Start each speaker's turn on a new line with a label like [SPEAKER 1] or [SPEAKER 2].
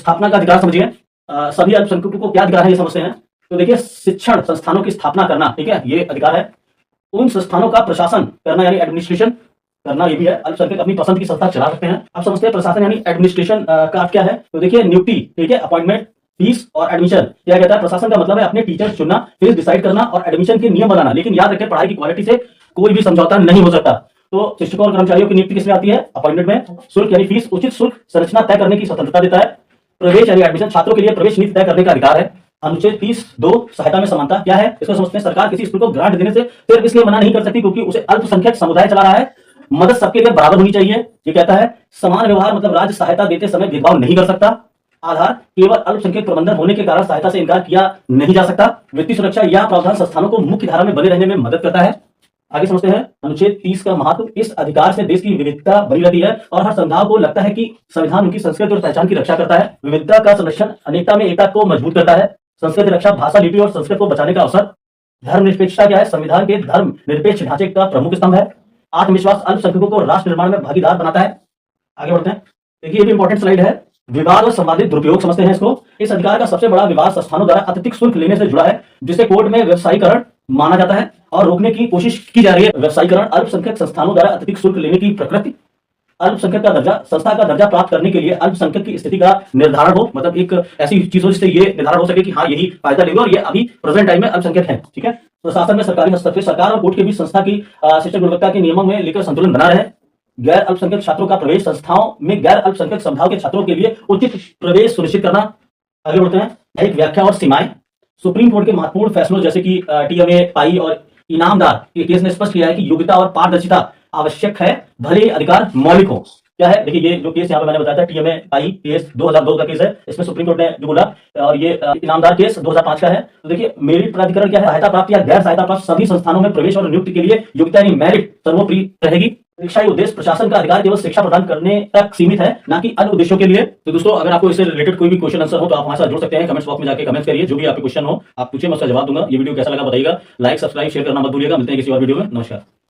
[SPEAKER 1] स्थापना का अधिकार समझिए। सभी अल्पसंख्यकों को क्या अधिकार है ये समझते हैं। तो देखिए, शिक्षण संस्थानों की स्थापना करना, ठीक है, ये अधिकार है। उन संस्थानों का प्रशासन करना यानी एडमिनिस्ट्रेशन करना, ये भी है। अल्पसंख्यक अपनी पसंद की संस्था चला सकते हैं। आप समझते हैं प्रशासन यानी एडमिनिस्ट्रेशन का क्या है। तो देखिए, नियुक्ति, ठीक है, अपॉइंटमेंट, फीस और एडमिशन। क्या कहता है, प्रशासन का मतलब है अपने टीचर चुनना, फीस डिसाइड करना और एडमिशन के नियम बनाना। लेकिन याद रखें, पढ़ाई की क्वालिटी से कोई भी समझौता नहीं हो सकता। तो शिक्षकों और कर्मचारियों की नियुक्ति किसमें आती है, अपॉइंटमेंट में। शुल्क यानी फीस, उचित शुल्क संरचना तय करने की स्वतंत्रता देता है। प्रवेश यानी एडमिशन, छात्रों के लिए प्रवेश नीति तय करने का अधिकार है। अनुच्छेद 30(2) सहायता में समानता क्या है, इसको समझते हैं। सरकार किसी स्कूल को ग्रांट देने से सिर्फ इसलिए मना नहीं कर सकती क्योंकि उसे अल्पसंख्यक समुदाय चला रहा है। मदद सबके लिए बराबर होनी चाहिए। ये कहता है समान व्यवहार, मतलब राज्य सहायता देते समय भेदभाव नहीं कर सकता। आधार, केवल अल्पसंख्यक प्रबंधन होने के कारण सहायता से इनकार किया नहीं जा सकता। वित्तीय सुरक्षा, यह प्रावधान संस्थानों को मुख्य धारा में बने रहने में मदद करता है। आगे समझते हैं अनुच्छेद 30 का महत्व। इस अधिकार से देश की विविधता बनी रहती है और हर संस्थाओं को लगता है कि संविधान उनकी संस्कृति और पहचान की रक्षा करता है। विविधता का संरक्षण अनेकता में एकता को मजबूत करता है। संस्कृति रक्षा, भाषा, लिपि और संस्कृत को बचाने का अवसर। धर्मनिरपेक्षता क्या है, संविधान के धर्म निरपेक्ष ढांचे का प्रमुख स्तंभ है। आत्मविश्वास, अल्पसंख्यकों को राष्ट्र निर्माण में भागीदार बनाता है। आगे बढ़ते हैं। देखिए, ये भी इंपॉर्टेंट स्लाइड है। विवाद और संवादित दुरुपयोग समझते हैं इसको। इस अधिकार का सबसे बड़ा विवाद संस्थानों द्वारा अत्यधिक शुल्क लेने से जुड़ा है, जिसे कोर्ट में व्यवसायीकरण माना जाता है और रोकने की कोशिश की जा रही है। व्यवसायीकरण, अल्पसंख्यक संस्थानों द्वारा अत्यधिक शुल्क लेने की प्रकृति। अल्पसंख्यक का दर्जा, संस्था का दर्जा प्राप्त करने के लिए अल्पसंख्यक की स्थिति का निर्धारण हो, मतलब एक ऐसी चीज हो जिससे ये निर्धारण हो सके कि हाँ यही फायदा लेंगे और ये अभी प्रेजेंट टाइम में अल्पसंख्यक है, ठीक है। प्रशासन में सरकारी हस्तक्षेप, सरकार और कोर्ट के बीच संस्था की शिक्षण गुणवत्ता के नियमों में लेकर संतुलन बना रहे। गैर अल्पसंख्यक छात्रों का प्रवेश, संस्थाओं में गैर अल्पसंख्यक समुदायों के छात्रों के लिए उचित प्रवेश सुनिश्चित करना। आगे बढ़ते हैं। एक व्याख्या और सीमाएं। सुप्रीम कोर्ट के महत्वपूर्ण फैसलों जैसे कि टीएमए, पाई और इनामदार के केस ने स्पष्ट किया है कि योग्यता और पारदर्शिता आवश्यक है, भले ही अधिकार मौलिक हो। क्या है, देखिए ये जो केस यहाँ पे मैंने बताया था, टीएमए पाई केस 2002 का केस है। इसमें सुप्रीम कोर्ट ने जो बोला, और ये इनामदार केस 2005 का है। तो देखिए, मेरिट प्राधिकरण क्या है, सहायता प्राप्त या गैर सहायता प्राप्त सभी संस्थानों में प्रवेश और नियुक्ति के लिए योग्यता यानी मेरिट सर्वोपरि रहेगी। शिक्षा उद्देश्य, प्रशासन का अधिकार केवल शिक्षा प्रदान करने तक सीमित है, ना कि अन्य उद्देश्यों के लिए। तो दोस्तों, अगर आपको इससे रिलेटेड कोई भी क्वेश्चन आंसर हो तो आप हमारे साथ जुड़ सकते हैं। कमेंट्स बॉक्स में जाकर कमेंट्स करिए, जो भी आपके क्वेश्चन हो आप पूछिए, मैं उसका जवाब दूंगा। ये वीडियो कैसा लगा बताइएगा। लाइक, सब्सक्राइब, शेयर करना मत भूलिएगा। मिलते हैं किसी और वीडियो में। नमस्कार।